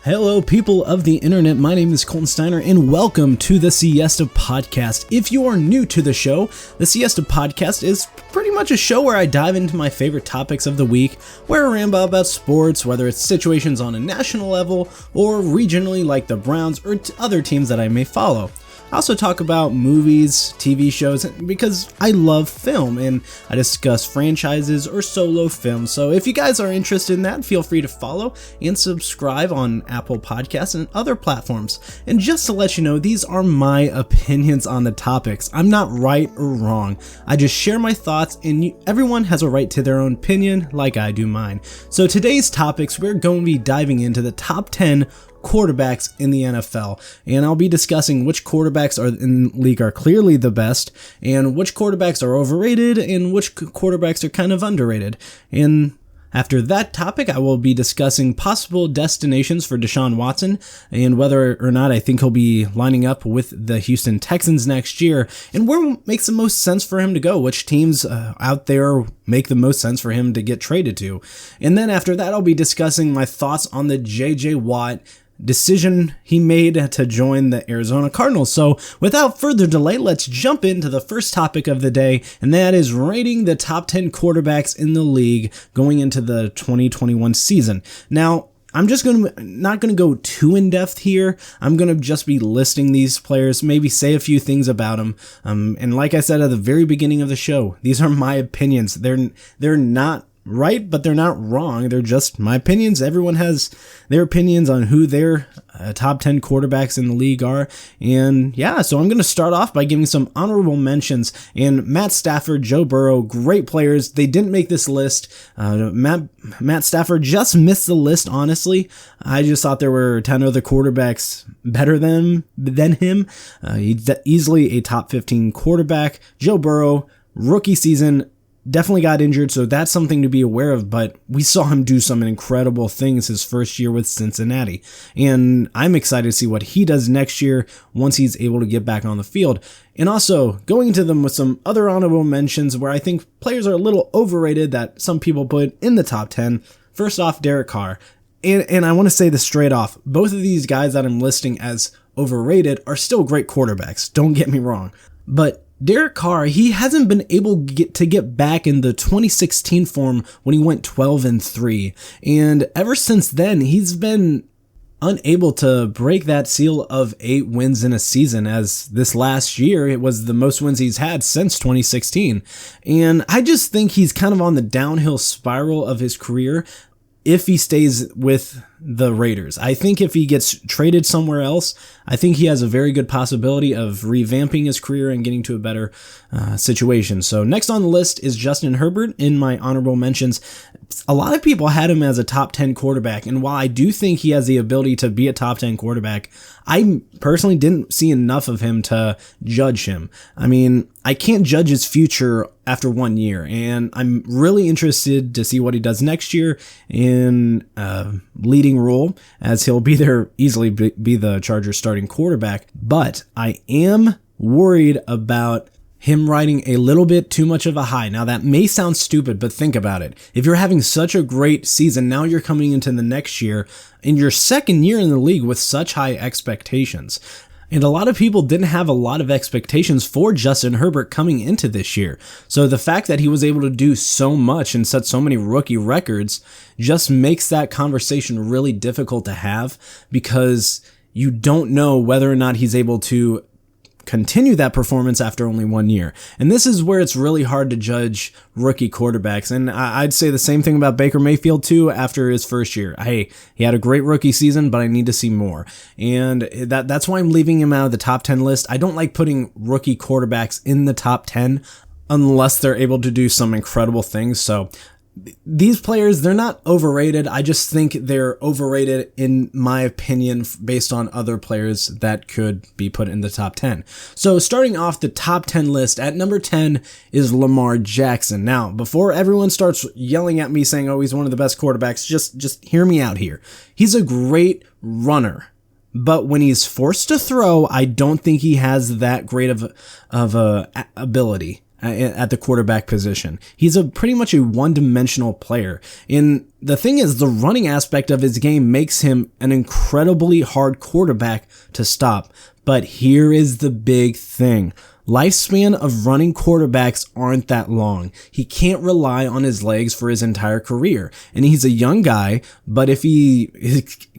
Hello, people of the internet. My name is Colton Steiner, and welcome to the Siesta Podcast. If you are new to the show, the Siesta Podcast is pretty much a show where I dive into my favorite topics of the week, where I ramble about sports, whether it's situations on a national level or regionally like the Browns or other teams that I may follow. I also talk about movies, TV shows, because I love film, and I discuss franchises or solo films. So if you guys are interested in that, feel free to follow and subscribe on Apple Podcasts and other platforms. And just to let you know, these are my opinions on the topics. I'm not right or wrong. I just share my thoughts, and everyone has a right to their own opinion, like I do mine. So today's topics, we're going to be diving into the top 10 quarterbacks in the NFL, and I'll be discussing which quarterbacks are in the league are clearly the best, and which quarterbacks are overrated, and which quarterbacks are kind of underrated. And after that topic, I will be discussing possible destinations for Deshaun Watson and whether or not I think he'll be lining up with the Houston Texans next year, and where makes the most sense for him to go, which teams out there make the most sense for him to get traded to. And then after that, I'll be discussing my thoughts on the J.J. Watt decision he made to join the Arizona Cardinals. So without further delay, let's jump into the first topic of the day, and that is rating the top 10 quarterbacks in the league going into the 2021 season. Now, I'm just not going to go too in depth here. I'm going to just be listing these players, maybe say a few things about them. And like I said at the very beginning of the show, these are my opinions. They're not right, but they're not wrong. They're just my opinions. Everyone has their opinions on who their top 10 quarterbacks in the league are. And yeah, so I'm going to start off by giving some honorable mentions. And Matt Stafford, Joe Burrow, great players. They didn't make this list. Matt Stafford just missed the list, honestly. I just thought there were 10 other quarterbacks better than him. He's easily a top 15 quarterback. Joe Burrow, rookie season, definitely got injured, so that's something to be aware of, but we saw him do some incredible things his first year with Cincinnati, and I'm excited to see what he does next year once he's able to get back on the field. And also, going into them with some other honorable mentions where I think players are a little overrated that some people put in the top 10. First off, Derek Carr. And I want to say this straight off, both of these guys that I'm listing as overrated are still great quarterbacks, don't get me wrong, but Derek Carr, he hasn't been able to get back in the 2016 form when he went 12-3. And ever since then, he's been unable to break that seal of 8 wins in a season, as this last year, it was the most wins he's had since 2016. And I just think he's kind of on the downhill spiral of his career if he stays with the Raiders. I think if he gets traded somewhere else, I think he has a very good possibility of revamping his career and getting to a better situation. So next on the list is Justin Herbert in my honorable mentions. A lot of people had him as a top 10 quarterback, and while I do think he has the ability to be a top 10 quarterback, I personally didn't see enough of him to judge him. I mean, I can't judge his future after 1 year, and I'm really interested to see what he does next year in leading role, as he'll be there easily be the Chargers starting quarterback. But I am worried about him riding a little bit too much of a high. Now that may sound stupid, but think about it. If you're having such a great season, now you're coming into the next year in your second year in the league with such high expectations. And a lot of people didn't have a lot of expectations for Justin Herbert coming into this year. So the fact that he was able to do so much and set so many rookie records just makes that conversation really difficult to have, because you don't know whether or not he's able to continue that performance after only 1 year. And this is where it's really hard to judge rookie quarterbacks. And I'd say the same thing about Baker Mayfield too after his first year. Hey, he had a great rookie season, but I need to see more. And that's why I'm leaving him out of the top 10 list. I don't like putting rookie quarterbacks in the top 10 unless they're able to do some incredible things. So these players, they're not overrated. I just think they're overrated in my opinion based on other players that could be put in the top 10. So starting off the top 10 list, at number 10 is Lamar Jackson. Now, before everyone starts yelling at me saying, oh, he's one of the best quarterbacks, just hear me out here. He's a great runner, but when he's forced to throw, I don't think he has that great of a ability. at the quarterback position. He's pretty much a one-dimensional player. And the thing is, the running aspect of his game makes him an incredibly hard quarterback to stop. But here is the big thing. Lifespan of running quarterbacks aren't that long. He can't rely on his legs for his entire career. And he's a young guy, but if he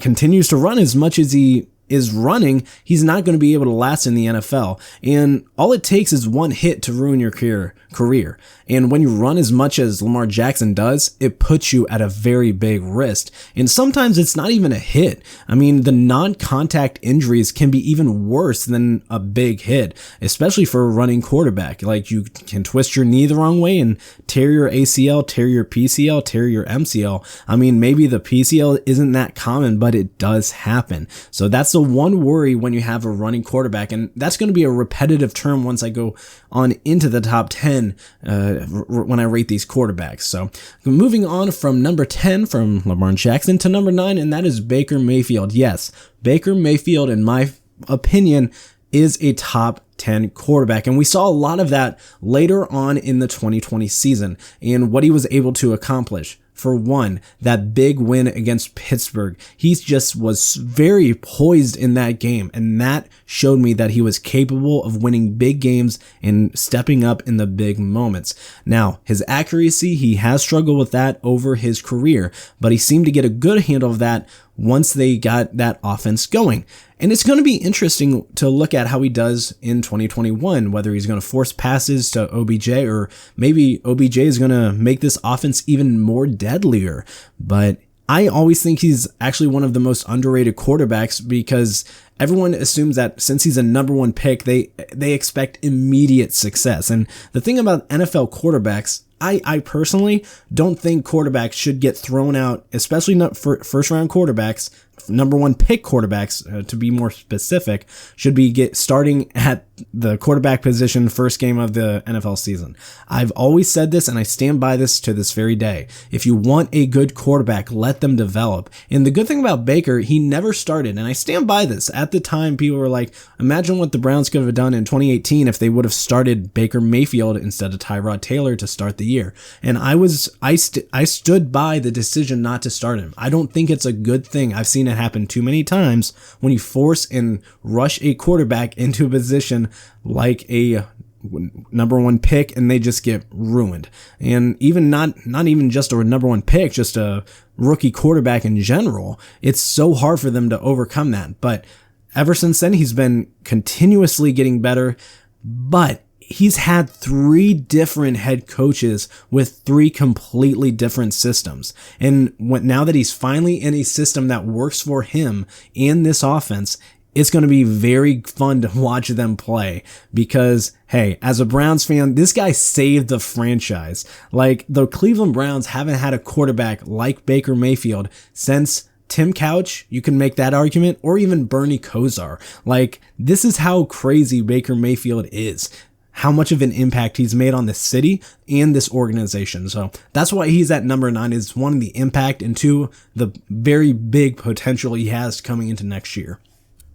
continues to run as much as he is running, he's not going to be able to last in the NFL. And all it takes is one hit to ruin your career. And when you run as much as Lamar Jackson does, it puts you at a very big risk. And sometimes it's not even a hit. I mean, the non-contact injuries can be even worse than a big hit, especially for a running quarterback. Like, you can twist your knee the wrong way and tear your ACL, tear your PCL, tear your MCL. I mean, maybe the PCL isn't that common, but it does happen. So that's the one worry when you have a running quarterback. And that's going to be a repetitive term once I go on into the top 10 when I rate these quarterbacks. So moving on from number 10 from Lamar Jackson to number 9, and that is Baker Mayfield. Yes, Baker Mayfield, in my opinion, is a top 10 quarterback. And we saw a lot of that later on in the 2020 season and what he was able to accomplish. For one, that big win against Pittsburgh, he just was very poised in that game, and that showed me that he was capable of winning big games and stepping up in the big moments. Now, his accuracy, he has struggled with that over his career, but he seemed to get a good handle of that once they got that offense going. And it's going to be interesting to look at how he does in 2021, whether he's going to force passes to OBJ, or maybe OBJ is going to make this offense even more deadlier. But I always think he's actually one of the most underrated quarterbacks, because everyone assumes that since he's a number 1 pick, they expect immediate success. And the thing about NFL quarterbacks, I personally don't think quarterbacks should get thrown out, especially not for first round quarterbacks. Number 1 pick quarterbacks, to be more specific, should be starting at the quarterback position first game of the NFL season. I've always said this, and I stand by this to this very day. If you want a good quarterback, let them develop. And the good thing about Baker, he never started, and I stand by this. At the time, people were like, imagine what the Browns could have done in 2018 if they would have started Baker Mayfield instead of Tyrod Taylor to start the year. And I stood by the decision not to start him. I don't think it's a good thing. I've seen it happen too many times when you force and rush a quarterback into a position like a number 1 pick, and they just get ruined. And even not even just a number 1 pick, just a rookie quarterback in general, it's so hard for them to overcome that. But ever since then, he's been continuously getting better. But he's had 3 different head coaches with 3 completely different systems. And now that he's finally in a system that works for him in this offense, it's going to be very fun to watch them play, because, hey, as a Browns fan, this guy saved the franchise. Like, the Cleveland Browns haven't had a quarterback like Baker Mayfield since Tim Couch, you can make that argument, or even Bernie Kosar. Like, this is how crazy Baker Mayfield is, how much of an impact he's made on the city and this organization. So that's why he's at number 9, is 1, the impact, and 2, the very big potential he has coming into next year.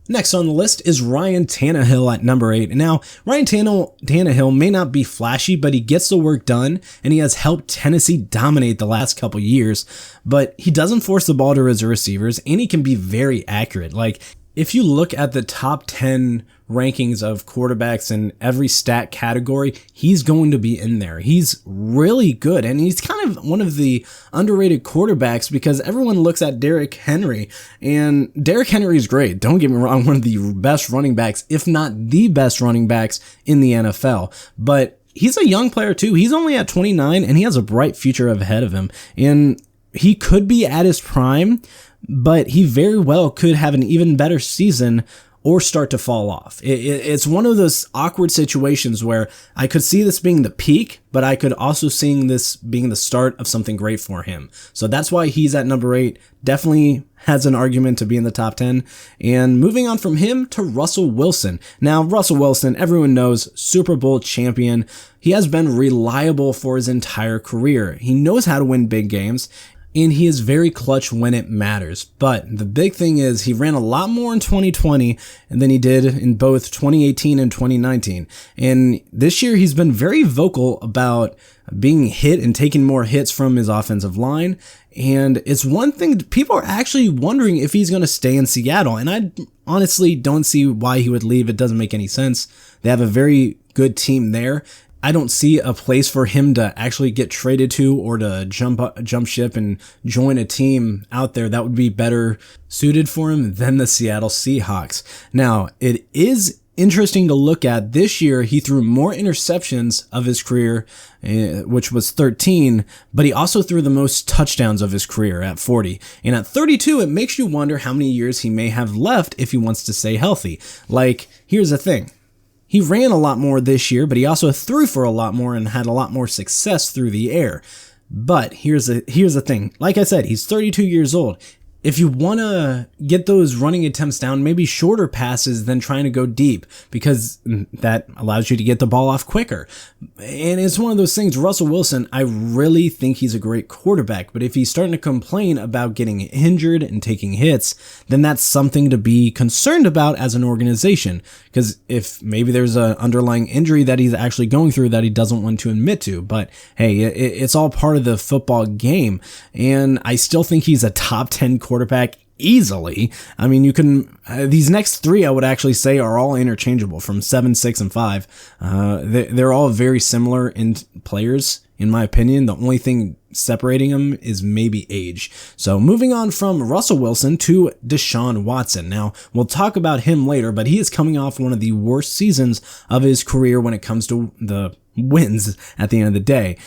Next on the list is Ryan Tannehill at number 8. And now, Ryan Tannehill may not be flashy, but he gets the work done, and he has helped Tennessee dominate the last couple years. But he doesn't force the ball to his receivers, and he can be very accurate. Like, if you look at the top 10 rankings of quarterbacks in every stat category, he's going to be in there. He's really good, and he's kind of one of the underrated quarterbacks, because everyone looks at Derrick Henry, and Derrick Henry is great. Don't get me wrong, one of the best running backs, if not the best running backs in the NFL. But he's a young player too. He's only at 29, and he has a bright future ahead of him. And he could be at his prime, but he very well could have an even better season or start to fall off. It's one of those awkward situations where I could see this being the peak, but I could also see this being the start of something great for him. So that's why he's at number 8. Definitely has an argument to be in the top 10. And moving on from him to Russell Wilson. Now, Russell Wilson, everyone knows, Super Bowl champion. He has been reliable for his entire career. He knows how to win big games. and he is very clutch when it matters. But the big thing is he ran a lot more in 2020 than he did in both 2018 and 2019. And this year he's been very vocal about being hit and taking more hits from his offensive line. And it's one thing, people are actually wondering if he's going to stay in Seattle. And I honestly don't see why he would leave. It doesn't make any sense. They have a very good team there. I don't see a place for him to actually get traded to or to jump ship and join a team out there that would be better suited for him than the Seattle Seahawks. Now, it is interesting to look at. This year, he threw more interceptions of his career, which was 13, but he also threw the most touchdowns of his career at 40. And at 32, it makes you wonder how many years he may have left if he wants to stay healthy. Like, here's the thing. He ran a lot more this year, but he also threw for a lot more and had a lot more success through the air. But here's the thing. Like I said, he's 32 years old. If you want to get those running attempts down, maybe shorter passes than trying to go deep, because that allows you to get the ball off quicker. And it's one of those things. Russell Wilson, I really think he's a great quarterback, but if he's starting to complain about getting injured and taking hits, then that's something to be concerned about as an organization. Because if maybe there's an underlying injury that he's actually going through that he doesn't want to admit to, but hey, it's all part of the football game. And I still think he's a top 10 quarterback easily. I mean, you can, these next three I would actually say are all interchangeable from 7, 6, and 5. They're all very similar in players, in my opinion. The only thing separating them is maybe age. So moving on from Russell Wilson to Deshaun Watson. Now, we'll talk about him later, but he is coming off one of the worst seasons of his career when it comes to the wins at the end of the day.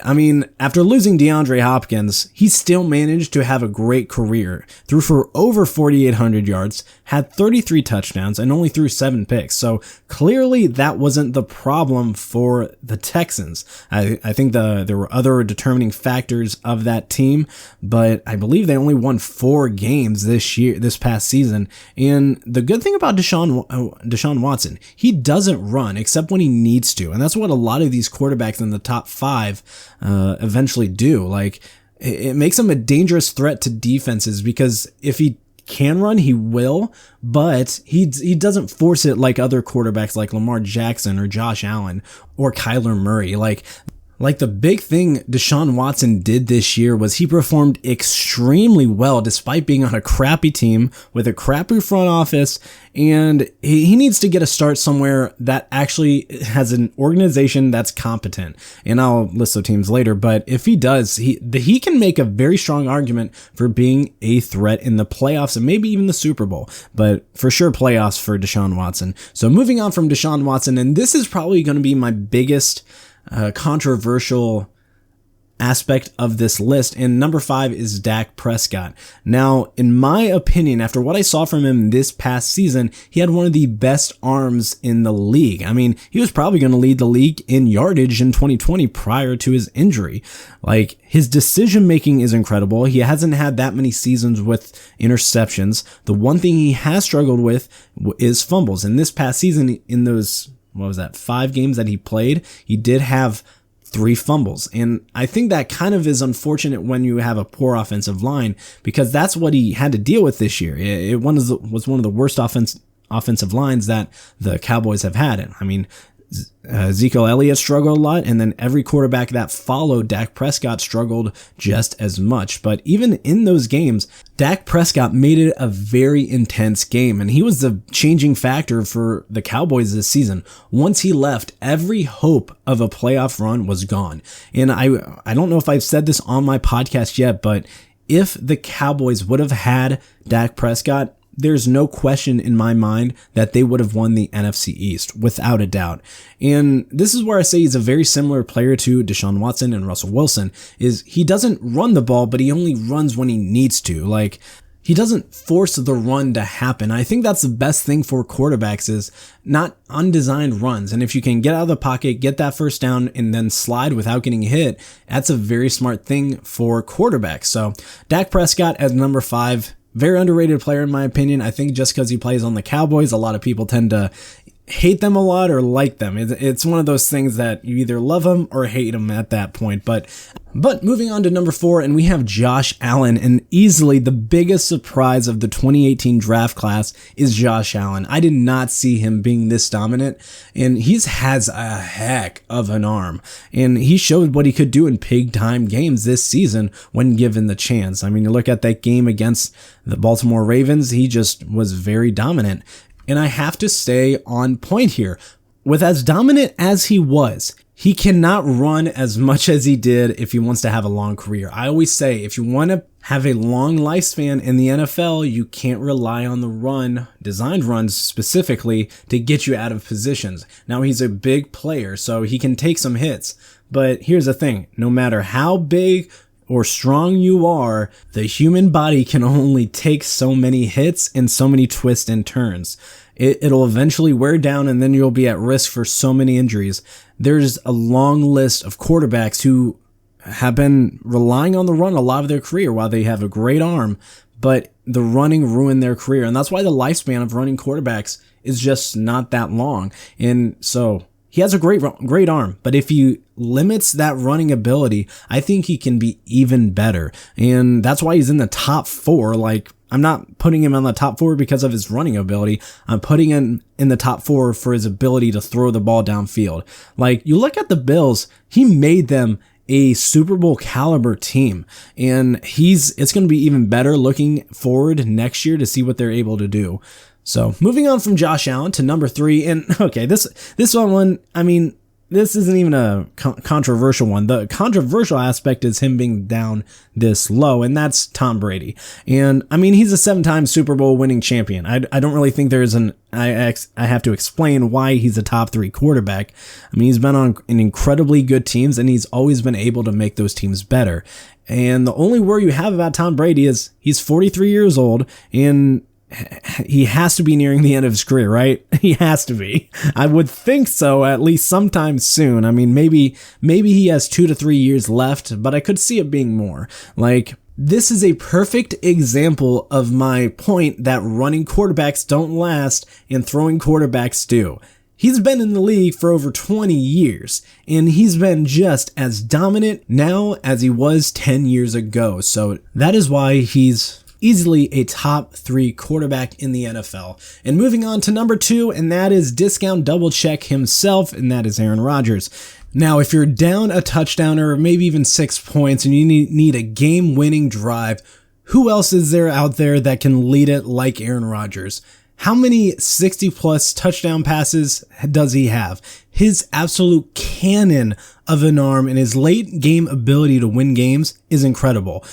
I mean, after losing DeAndre Hopkins, he still managed to have a great career. Threw for over 4,800 yards, had 33 touchdowns, and only threw 7 picks. So clearly that wasn't the problem for the Texans. I think there were other determining factors of that team, but I believe they only won 4 games this past season. And the good thing about Deshaun Watson, he doesn't run except when he needs to. And that's what a lot of these quarterbacks in the top 5 eventually do. Like, it makes him a dangerous threat to defenses, because if he can run, he will, but he doesn't force it like other quarterbacks like Lamar Jackson or Josh Allen or Kyler Murray. Like the big thing Deshaun Watson did this year was he performed extremely well despite being on a crappy team with a crappy front office, and he needs to get a start somewhere that actually has an organization that's competent. And I'll list the teams later, but if he does, he can make a very strong argument for being a threat in the playoffs and maybe even the Super Bowl, but for sure playoffs for Deshaun Watson. So moving on from Deshaun Watson, and this is probably going to be my biggest controversial aspect of this list, and number 5 is Dak Prescott. Now, in my opinion, after what I saw from him this past season, he had one of the best arms in the league. I mean, he was probably going to lead the league in yardage in 2020 prior to his injury. Like, his decision making is incredible. He hasn't had that many seasons with interceptions. The one thing he has struggled with is fumbles. And this past season, in those 5 games that he played, he did have 3 fumbles. And I think that kind of is unfortunate when you have a poor offensive line, because that's what he had to deal with this year. It was one of the worst offensive lines that the Cowboys have had. I mean, Ezekiel Elliott struggled a lot, and then every quarterback that followed Dak Prescott struggled just as much. But even in those games, Dak Prescott made it a very intense game, and he was the changing factor for the Cowboys this season. Once he left, every hope of a playoff run was gone. And I don't know if I've said this on my podcast yet, but if the Cowboys would have had Dak Prescott, there's no question in my mind that they would have won the NFC East, without a doubt. And this is where I say he's a very similar player to Deshaun Watson and Russell Wilson, is he doesn't run the ball, but he only runs when he needs to. Like, he doesn't force the run to happen. I think that's the best thing for quarterbacks, is not undesigned runs. And if you can get out of the pocket, get that first down, and then slide without getting hit, that's a very smart thing for quarterbacks. So Dak Prescott at number 5, very underrated player in my opinion. I think just because he plays on the Cowboys, a lot of people tend to hate them a lot or like them. It's one of those things that you either love them or hate them at that point. But moving on to number 4, and we have Josh Allen, and easily the biggest surprise of the 2018 draft class is Josh Allen. I did not see him being this dominant, and he has a heck of an arm, and he showed what he could do in big time games this season when given the chance. I mean, you look at that game against the Baltimore Ravens, he just was very dominant. And I have to stay on point here. With as dominant as he was, he cannot run as much as he did if he wants to have a long career. I always say, if you want to have a long lifespan in the NFL, you can't rely on the run, designed runs specifically, to get you out of positions. Now, he's a big player, so he can take some hits. But here's the thing, no matter how big or strong you are, the human body can only take so many hits and so many twists and turns. It'll eventually wear down, and then you'll be at risk for so many injuries. There's a long list of quarterbacks who have been relying on the run a lot of their career while they have a great arm, but the running ruined their career. And that's why the lifespan of running quarterbacks is just not that long. And so he has a great arm, but if he limits that running ability, I think he can be even better. And that's why he's in the top 4. Like, I'm not putting him on the top 4 because of his running ability. I'm putting him in the top 4 for his ability to throw the ball downfield. Like, you look at the Bills, he made them a Super Bowl caliber team, and it's going to be even better looking forward next year to see what they're able to do. So moving on from Josh Allen to number 3, and okay, this one, I mean, this isn't even a controversial one. The controversial aspect is him being down this low, and that's Tom Brady. And I mean, he's a 7-time Super Bowl winning champion. I don't really think there's I have to explain why he's a top 3 quarterback. I mean, he's been on an incredibly good teams, and he's always been able to make those teams better. And the only worry you have about Tom Brady is he's 43 years old, and he has to be nearing the end of his career, right? He has to be. I would think so, at least sometime soon. I mean, maybe he has 2 to 3 years left, but I could see it being more. Like, this is a perfect example of my point that running quarterbacks don't last and throwing quarterbacks do. He's been in the league for over 20 years, and he's been just as dominant now as he was 10 years ago. So that is why he's easily a top 3 quarterback in the NFL. And moving on to number 2, and that is discount double check himself, and that is Aaron Rodgers. Now, if you're down a touchdown or maybe even 6 points and you need a game-winning drive, who else is there out there that can lead it like Aaron Rodgers? How many 60-plus touchdown passes does he have? His absolute cannon of an arm and his late-game ability to win games is incredible.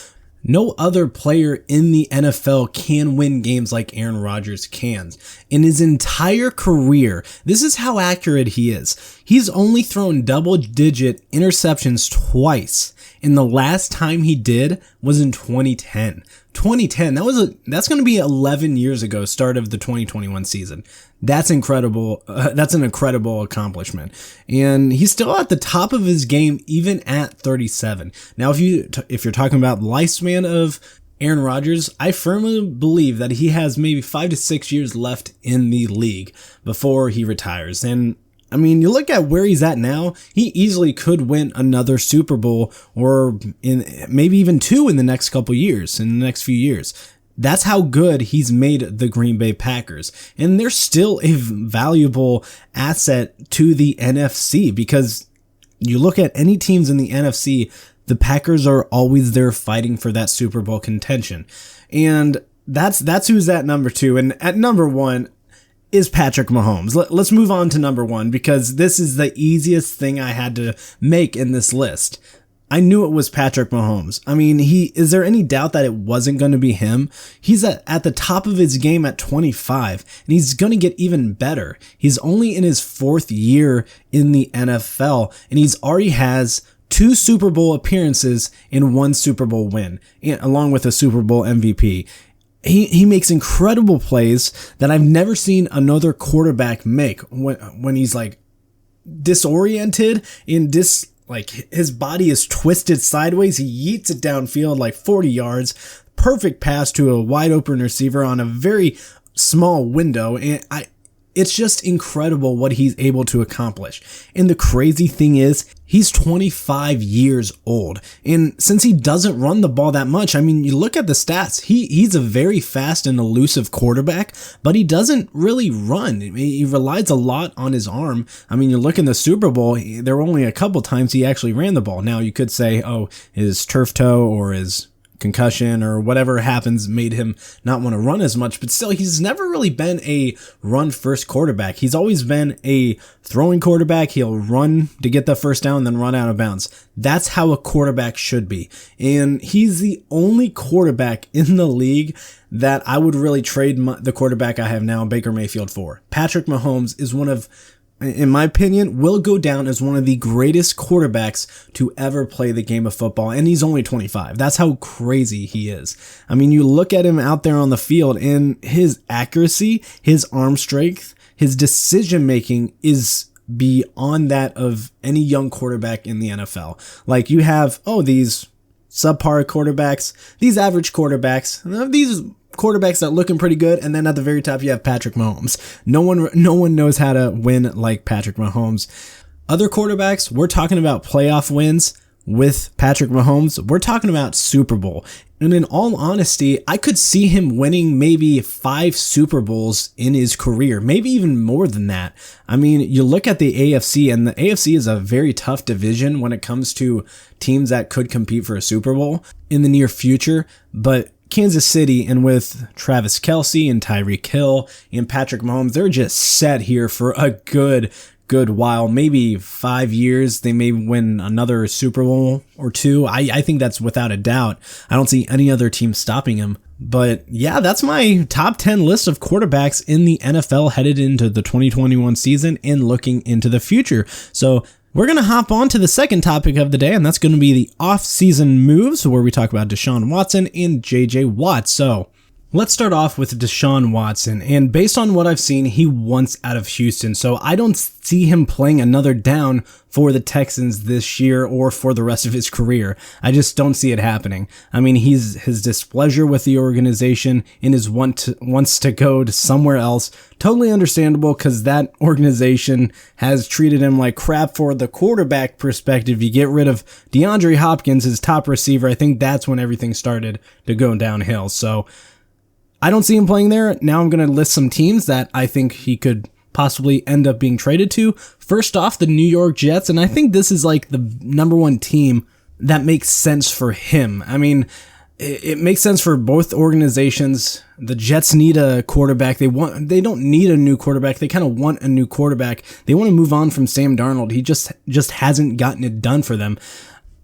No other player in the NFL can win games like Aaron Rodgers can. In his entire career, this is how accurate he is. He's only thrown double-digit interceptions twice, and the last time he did was in 2010. 2010, that's going to be 11 years ago, start of the 2021 season. That's incredible. That's an incredible accomplishment. And he's still at the top of his game, even at 37. Now, if you're talking about the lifespan of Aaron Rodgers, I firmly believe that he has maybe 5 to 6 years left in the league before he retires. And I mean, you look at where he's at now, he easily could win another Super Bowl or maybe even 2 in the next couple years, in the next few years. That's how good he's made the Green Bay Packers. And they're still a valuable asset to the NFC because you look at any teams in the NFC, the Packers are always there fighting for that Super Bowl contention. And that's who's at number 2. And at number 1, is Patrick Mahomes. Let's move on to number 1 because this is the easiest thing I had to make in this list. I knew it was Patrick Mahomes. I mean, is there any doubt that it wasn't going to be him? He's at the top of his game at 25, and he's going to get even better. He's only in his 4th year in the NFL, and he's already has 2 Super Bowl appearances and 1 Super Bowl win, along with a Super Bowl MVP. He makes incredible plays that I've never seen another quarterback make when he's like disoriented and like his body is twisted sideways. He yeets it downfield like 40 yards. Perfect pass to a wide open receiver on a very small window. And It's just incredible what he's able to accomplish. And the crazy thing is, he's 25 years old. And since he doesn't run the ball that much, I mean, you look at the stats, he's a very fast and elusive quarterback, but he doesn't really run. He relies a lot on his arm. I mean, you look in the Super Bowl, there were only a couple times he actually ran the ball. Now you could say, oh, his turf toe or his concussion or whatever happens made him not want to run as much, but still, he's never really been a run first quarterback. He's always been a throwing quarterback. He'll run to get the first down, then run out of bounds. That's how a quarterback should be. And he's the only quarterback in the league that I would really trade the quarterback I have now, Baker Mayfield, for. Patrick Mahomes is one of, in my opinion, will go down as one of the greatest quarterbacks to ever play the game of football, and he's only 25. That's how crazy he is. I mean, you look at him out there on the field, and his accuracy, his arm strength, his decision-making is beyond that of any young quarterback in the NFL. Like, you have, these subpar quarterbacks, these average quarterbacks, these quarterbacks that looking pretty good, and then at the very top you have Patrick Mahomes. No one knows how to win like Patrick Mahomes. Other quarterbacks, we're talking about playoff wins. With Patrick Mahomes, we're talking about Super Bowl. And in all honesty, I could see him winning maybe 5 Super Bowls in his career, maybe even more than that. I mean, you look at the AFC, and the AFC is a very tough division when it comes to teams that could compete for a Super Bowl in the near future, but Kansas City, and with Travis Kelce and Tyreek Hill and Patrick Mahomes, they're just set here for a good while, maybe 5 years. They may win another Super Bowl or 2. I think that's without a doubt. I don't see any other team stopping him. But yeah, that's my top 10 list of quarterbacks in the NFL headed into the 2021 season and looking into the future. So we're going to hop on to the second topic of the day, and that's going to be the off-season moves, where we talk about Deshaun Watson and J.J. Watt. So let's start off with Deshaun Watson, and based on what I've seen, he wants out of Houston, so I don't see him playing another down for the Texans this year or for the rest of his career. I just don't see it happening. I mean, his displeasure with the organization and his wants to go to somewhere else. Totally understandable, because that organization has treated him like crap. For the quarterback perspective, you get rid of DeAndre Hopkins, his top receiver. I think that's when everything started to go downhill. So I don't see him playing there. Now I'm going to list some teams that I think he could possibly end up being traded to. First off, the New York Jets, and I think this is like the number one team that makes sense for him. I mean, it makes sense for both organizations. The Jets need a quarterback. They don't need a new quarterback. They kind of want a new quarterback. They want to move on from Sam Darnold. He just hasn't gotten it done for them.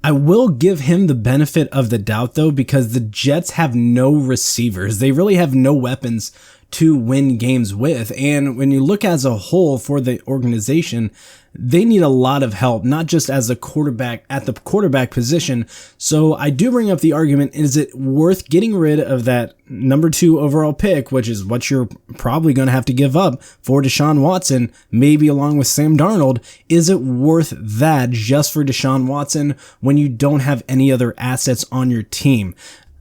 I will give him the benefit of the doubt, though, because the Jets have no receivers. They really have no weapons to win games with. And when you look as a whole for the organization, they need a lot of help, not just as a quarterback at the quarterback position. So I do bring up the argument, is it worth getting rid of that number 2 overall pick, which is what you're probably going to have to give up for Deshaun Watson, maybe along with Sam Darnold? Is it worth that just for Deshaun Watson when you don't have any other assets on your team?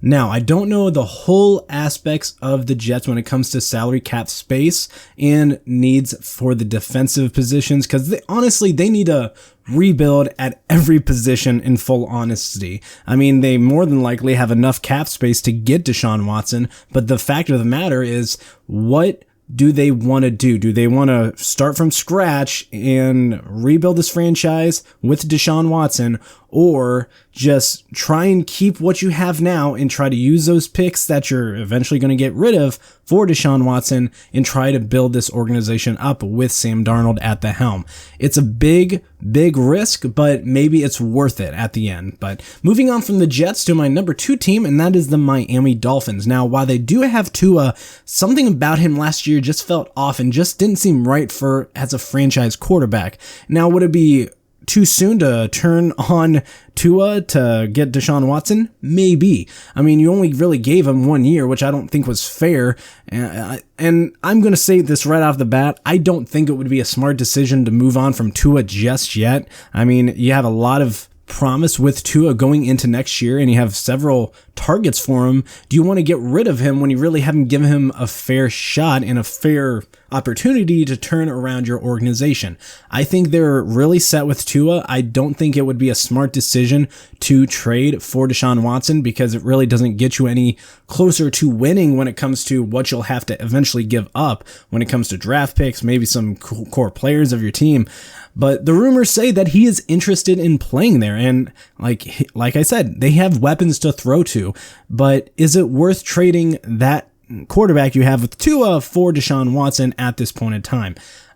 Now, I don't know the whole aspects of the Jets when it comes to salary cap space and needs for the defensive positions, because honestly, they need a rebuild at every position, in full honesty. I mean, they more than likely have enough cap space to get Deshaun Watson, but the fact of the matter is, what do they want to do? Do they want to start from scratch and rebuild this franchise with Deshaun Watson, or just try and keep what you have now and try to use those picks that you're eventually going to get rid of for Deshaun Watson and try to build this organization up with Sam Darnold at the helm? It's a big risk, but maybe it's worth it at the end. But moving on from the Jets to my number 2 team, and that is the Miami Dolphins. Now, while they do have Tua, something about him last year just felt off and just didn't seem right for as a franchise quarterback. Now, would it be too soon to turn on Tua to get Deshaun Watson? Maybe. I mean, you only really gave him 1 year, which I don't think was fair. And I'm going to say this right off the bat. I don't think it would be a smart decision to move on from Tua just yet. I mean, you have a lot of promise with Tua going into next year and you have several targets for him, do you want to get rid of him when you really haven't given him a fair shot and a fair opportunity to turn around your organization? I think they're really set with Tua. I don't think it would be a smart decision to trade for Deshaun Watson because it really doesn't get you any closer to winning when it comes to what you'll have to eventually give up when it comes to draft picks, maybe some core players of your team. But the rumors say that he is interested in playing there. And like I said, they have weapons to throw to. But is it worth trading that quarterback you have with Tua for Deshaun Watson at this point in time?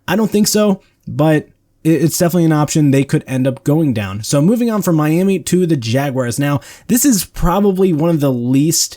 I don't think so, but it's definitely an option they could end up going down. So moving on from Miami to the Jaguars. Now, this is probably one of the least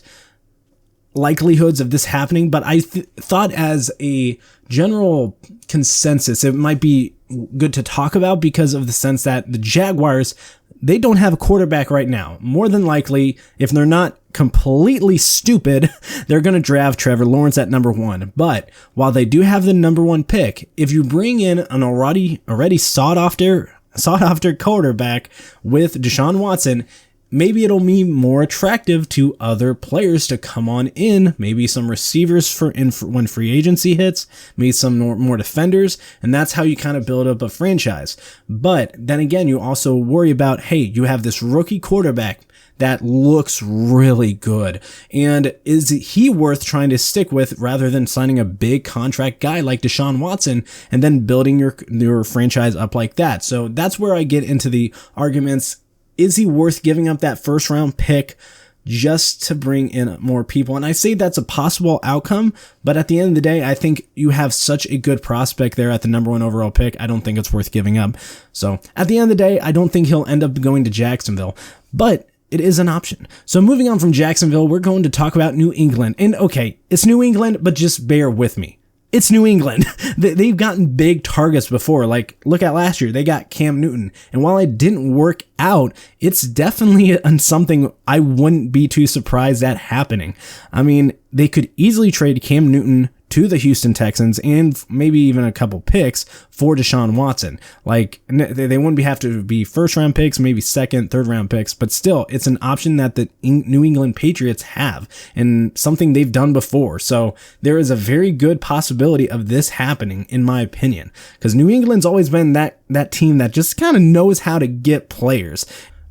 likelihoods of this happening, but I thought as a general consensus, it might be good to talk about because of the sense that the Jaguars, they don't have a quarterback right now. More than likely, if they're not completely stupid, they're going to draft Trevor Lawrence at number 1. But while they do have the number 1 pick, if you bring in an already sought after quarterback with Deshaun Watson, maybe it'll be more attractive to other players to come on in, maybe some receivers for when free agency hits, maybe some more defenders, and that's how you kind of build up a franchise. But then again, you also worry about, hey, you have this rookie quarterback that looks really good, and is he worth trying to stick with rather than signing a big contract guy like Deshaun Watson and then building your franchise up like that? So that's where I get into the arguments. Is he worth giving up that first round pick just to bring in more people? And I say that's a possible outcome, but at the end of the day, I think you have such a good prospect there at the number 1 overall pick. I don't think it's worth giving up. So at the end of the day, I don't think he'll end up going to Jacksonville, but it is an option. So moving on from Jacksonville, we're going to talk about New England. And okay, it's New England, but just bear with me. It's New England. They've gotten big targets before. Like, look at last year. They got Cam Newton. And while it didn't work out, it's definitely something I wouldn't be too surprised at happening. I mean, they could easily trade Cam Newton to the Houston Texans and maybe even a couple picks for Deshaun Watson. Like, they wouldn't have to be first round picks, maybe second, third round picks, but still, it's an option that the New England Patriots have and something they've done before. So there is a very good possibility of this happening, in my opinion, because New England's always been that team that just kind of knows how to get players.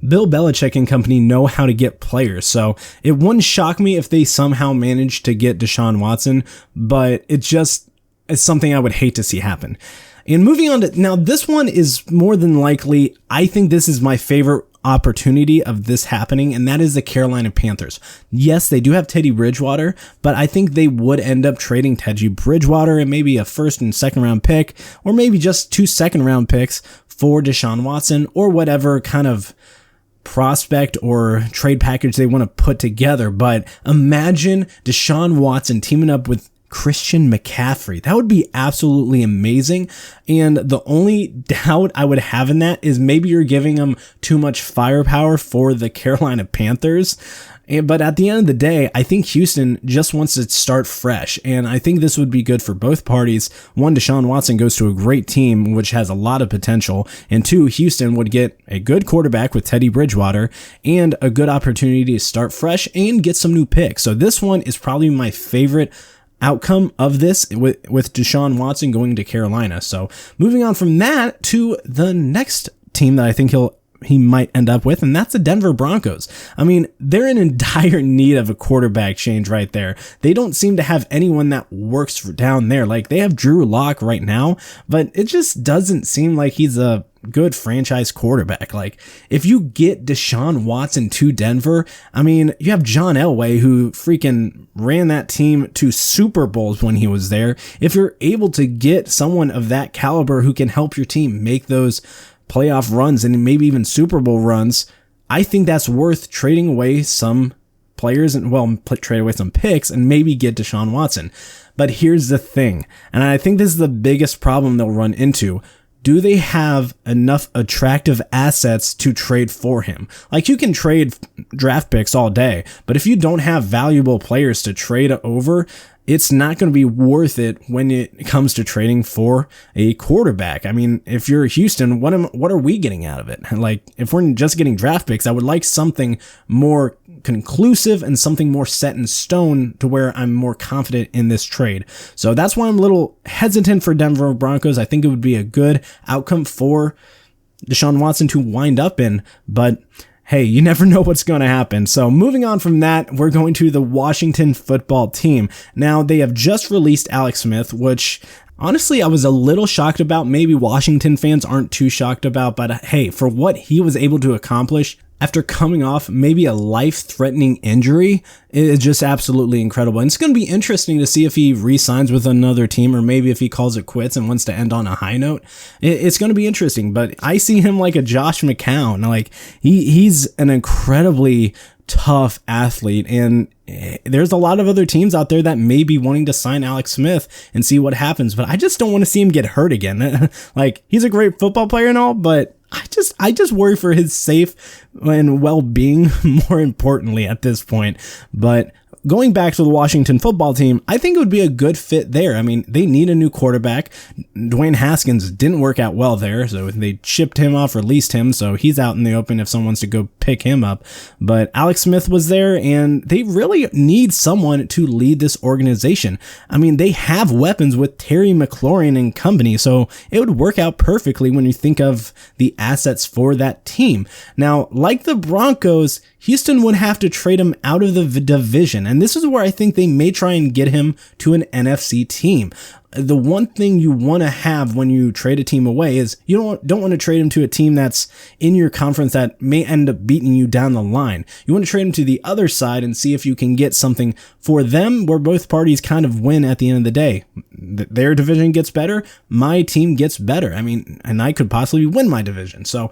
Bill Belichick and company know how to get players, so it wouldn't shock me if they somehow managed to get Deshaun Watson, but it's something I would hate to see happen. And moving on to, now this one is more than likely, I think this is my favorite opportunity of this happening, and that is the Carolina Panthers. Yes, they do have Teddy Bridgewater, but I think they would end up trading Teddy Bridgewater and maybe a first and second round pick, or maybe just 2 second round picks for Deshaun Watson, or whatever kind of prospect or trade package they want to put together. But imagine Deshaun Watson teaming up with Christian McCaffrey. That would be absolutely amazing. And the only doubt I would have in that is maybe you're giving them too much firepower for the Carolina Panthers. But at the end of the day, I think Houston just wants to start fresh, and I think this would be good for both parties. 1, Deshaun Watson goes to a great team, which has a lot of potential, and 2, Houston would get a good quarterback with Teddy Bridgewater and a good opportunity to start fresh and get some new picks. So this one is probably my favorite outcome of this with Deshaun Watson going to Carolina. So moving on from that to the next team that I think he might end up with, and that's the Denver Broncos. I mean, they're in dire need of a quarterback change right there. They don't seem to have anyone that works down there. Like, they have Drew Lock right now, but it just doesn't seem like he's a good franchise quarterback. Like, if you get Deshaun Watson to Denver, I mean, you have John Elway, who freaking ran that team to Super Bowls when he was there. If you're able to get someone of that caliber who can help your team make those playoff runs and maybe even Super Bowl runs, I think that's worth trading away some players and, trade away some picks and maybe get Deshaun Watson. But here's the thing, and I think this is the biggest problem they'll run into. Do they have enough attractive assets to trade for him? Like, you can trade draft picks all day, but if you don't have valuable players to trade over, it's not going to be worth it when it comes to trading for a quarterback. I mean, if you're Houston, what are we getting out of it? Like, if we're just getting draft picks, I would like something more conclusive and something more set in stone to where I'm more confident in this trade. So that's why I'm a little hesitant for Denver Broncos. I think it would be a good outcome for Deshaun Watson to wind up in, but hey, you never know what's going to happen. So moving on from that, we're going to the Washington football team. Now, they have just released Alex Smith, which honestly, I was a little shocked about. Maybe Washington fans aren't too shocked about, but hey, for what he was able to accomplish after coming off maybe a life-threatening injury, it's just absolutely incredible. And it's going to be interesting to see if he re-signs with another team, or maybe if he calls it quits and wants to end on a high note. It's going to be interesting, but I see him like a Josh McCown. Like, he's an incredibly tough athlete, and there's a lot of other teams out there that may be wanting to sign Alex Smith and see what happens, but I just don't want to see him get hurt again. Like, he's a great football player and all, but I just worry for his safe and well-being more importantly at this point. But going back to the Washington football team, I think it would be a good fit there. I mean, they need a new quarterback. Dwayne Haskins didn't work out well there, so they shipped him off, released him, so he's out in the open if someone wants to go pick him up. But Alex Smith was there, and they really need someone to lead this organization. I mean, they have weapons with Terry McLaurin and company, so it would work out perfectly when you think of the assets for that team. Now, like the Broncos, Houston would have to trade him out of the division, and this is where I think they may try and get him to an NFC team. The one thing you want to have when you trade a team away is you don't want to trade him to a team that's in your conference that may end up beating you down the line. You want to trade him to the other side and see if you can get something for them where both parties kind of win at the end of the day. Their division gets better, my team gets better. I mean, and I could possibly win my division. So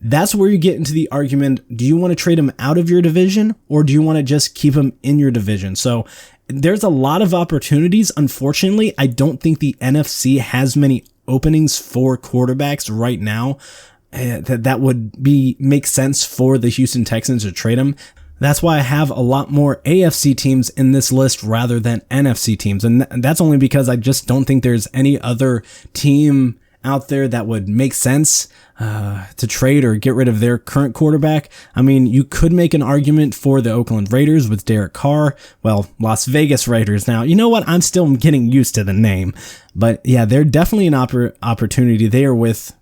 that's where you get into the argument. Do you want to trade him out of your division, or do you want to just keep him in your division? So there's a lot of opportunities. Unfortunately, I don't think the NFC has many openings for quarterbacks right now that would make sense for the Houston Texans to trade him. That's why I have a lot more AFC teams in this list rather than NFC teams. And that's only because I just don't think there's any other team out there that would make sense to trade or get rid of their current quarterback. I mean, you could make an argument for the Oakland Raiders with Derek Carr. Well, Las Vegas Raiders now. You know what? I'm still getting used to the name. But yeah, they're definitely an opportunity there with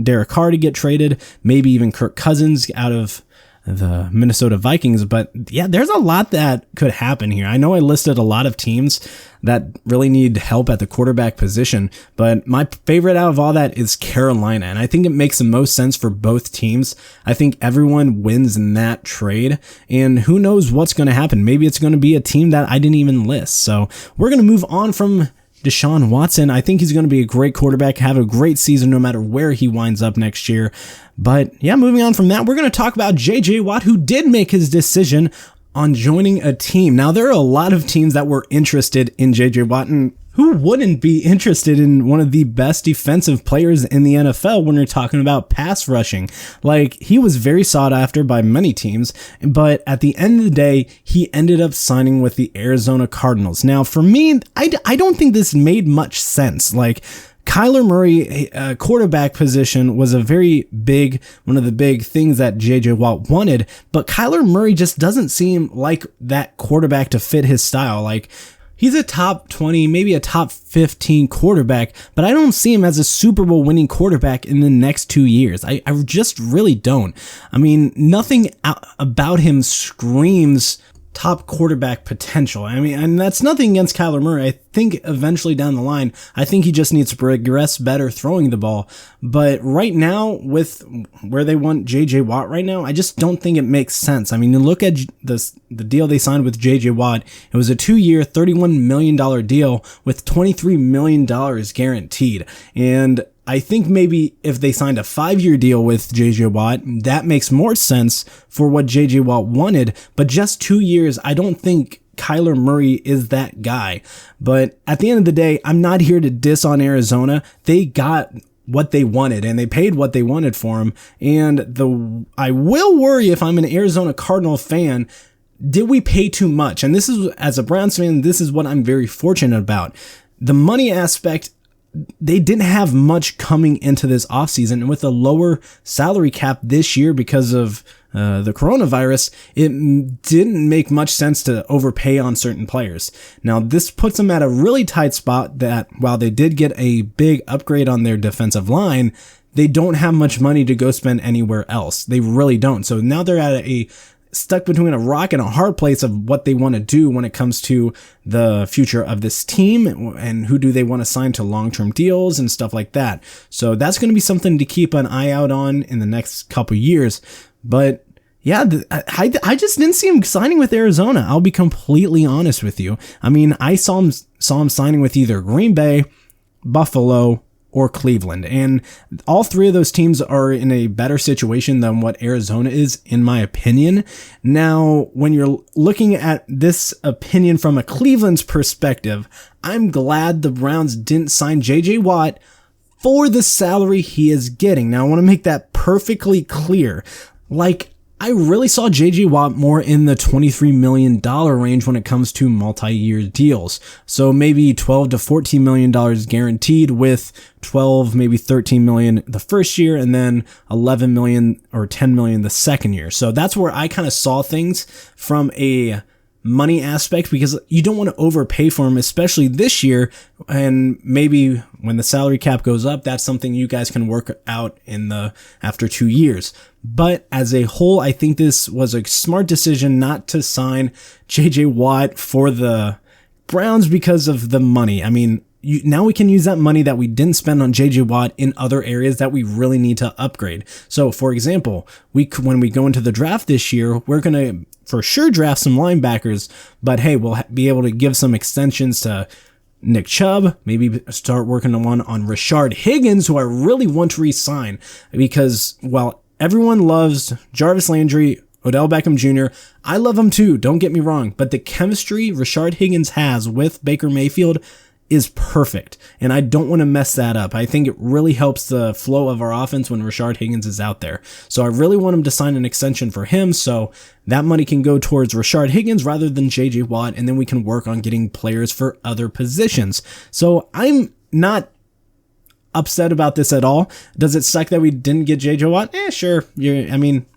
Derek Carr to get traded. Maybe even Kirk Cousins out of the Minnesota Vikings. But yeah, there's a lot that could happen here. I know I listed a lot of teams that really need help at the quarterback position, but my favorite out of all that is Carolina, and I think it makes the most sense for both teams. I think everyone wins in that trade, and who knows what's going to happen. Maybe it's going to be a team that I didn't even list. So we're going to move on from Deshaun Watson. I think he's going to be a great quarterback, have a great season no matter where he winds up next year. But yeah, moving on from that, we're going to talk about JJ Watt, who did make his decision on joining a team. Now, there are a lot of teams that were interested in JJ Watt, and who wouldn't be interested in one of the best defensive players in the NFL when you're talking about pass rushing? Like, he was very sought after by many teams, but at the end of the day, he ended up signing with the Arizona Cardinals. Now, for me, I don't think this made much sense. Like, Kyler Murray, quarterback position was one of the big things that JJ Watt wanted, but Kyler Murray just doesn't seem like that quarterback to fit his style. Like, he's a top 20, maybe a top 15 quarterback, but I don't see him as a Super Bowl winning quarterback in the next 2 years. I just really don't. I mean, nothing about him screams top quarterback potential. I mean, and that's nothing against Kyler Murray. I think eventually down the line, I think he just needs to progress better throwing the ball. But right now, with where they want JJ Watt right now, I just don't think it makes sense. I mean, you look at the deal they signed with JJ Watt. It was a 2-year, $31 million deal with $23 million guaranteed. And I think maybe if they signed a 5-year deal with JJ Watt, that makes more sense for what JJ Watt wanted. But just 2 years, I don't think Kyler Murray is that guy. But at the end of the day, I'm not here to diss on Arizona. They got what they wanted, and they paid what they wanted for him. And I will worry if I'm an Arizona Cardinal fan did we pay too much? And this is, as a Browns fan, this is what I'm very fortunate about. The money aspect, they didn't have much coming into this offseason, and with a lower salary cap this year because of the coronavirus, it didn't make much sense to overpay on certain players. Now, this puts them at a really tight spot that while they did get a big upgrade on their defensive line, they don't have much money to go spend anywhere else. They really don't. So now they're at a stuck between a rock and a hard place of what they want to do when it comes to the future of this team and who do they want to sign to long-term deals and stuff like that. So that's going to be something to keep an eye out on in the next couple years. But yeah, I just didn't see him signing with Arizona. I'll be completely honest with you. I mean, I saw him signing with either Green Bay, Buffalo, or Cleveland. And all three of those teams are in a better situation than what Arizona is, in my opinion. Now, when you're looking at this opinion from a Cleveland's perspective, I'm glad the Browns didn't sign JJ Watt for the salary he is getting. Now, I want to make that perfectly clear. I really saw JJ Watt more in the $23 million range when it comes to multi-year deals. So maybe $12 to $14 million guaranteed, with 12, maybe 13 million the first year, and then 11 million or 10 million the second year. So that's where I kind of saw things from a money aspect, because you don't want to overpay for him, especially this year. And maybe when the salary cap goes up, that's something you guys can work out after 2 years. But as a whole, I think this was a smart decision not to sign JJ Watt for the Browns because of the money. I mean, now we can use that money that we didn't spend on JJ Watt in other areas that we really need to upgrade. So, for example, when we go into the draft this year, we're going to for sure draft some linebackers, but hey, we'll be able to give some extensions to Nick Chubb, maybe start working on Rashard Higgins, who I really want to re-sign, because while everyone loves Jarvis Landry, Odell Beckham Jr., I love him too, don't get me wrong, but the chemistry Rashard Higgins has with Baker Mayfield is perfect, and I don't want to mess that up. I think it really helps the flow of our offense when Rashard Higgins is out there. So I really want him to sign an extension for him, so that money can go towards Rashard Higgins rather than JJ Watt, and then we can work on getting players for other positions. So I'm not upset about this at all. Does it suck that we didn't get JJ Watt? Sure.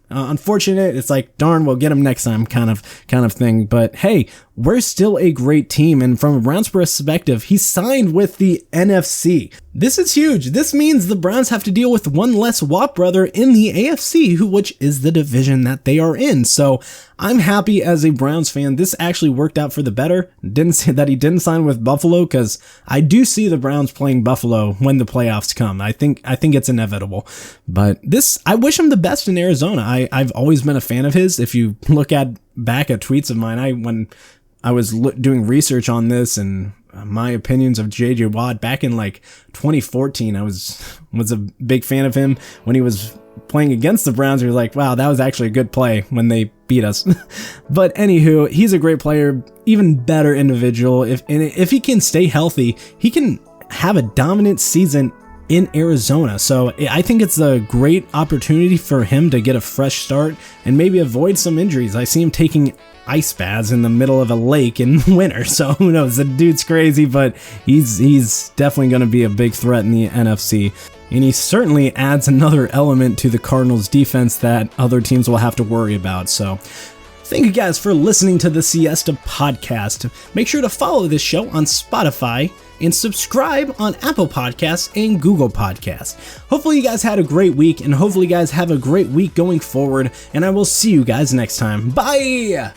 Unfortunate. It's like, darn, we'll get him next time kind of thing. But hey, we're still a great team. And from a Browns perspective, he signed with the NFC. This is huge. This means the Browns have to deal with one less Watt brother in the AFC, which is the division that they are in. So I'm happy as a Browns fan. This actually worked out for the better. Didn't say that he didn't sign with Buffalo, because I do see the Browns playing Buffalo when the playoffs come. I think it's inevitable. But I wish him the best in Arizona. I've always been a fan of his. If you look back at tweets of mine, when I was doing research on this and my opinions of JJ Watt back in 2014, I was a big fan of him when he was playing against the Browns. We were like, wow, that was actually a good play when they beat us. But anywho, he's a great player, even better individual. If he can stay healthy, he can have a dominant season in Arizona. So I think it's a great opportunity for him to get a fresh start and maybe avoid some injuries. I see him taking ice baths in the middle of a lake in winter, so who knows? The dude's crazy, but he's definitely going to be a big threat in the NFC. And he certainly adds another element to the Cardinals defense that other teams will have to worry about. So thank you guys for listening to the Siesta Podcast. Make sure to follow this show on Spotify and subscribe on Apple Podcasts and Google Podcasts. Hopefully you guys had a great week, and hopefully you guys have a great week going forward, and I will see you guys next time. Bye!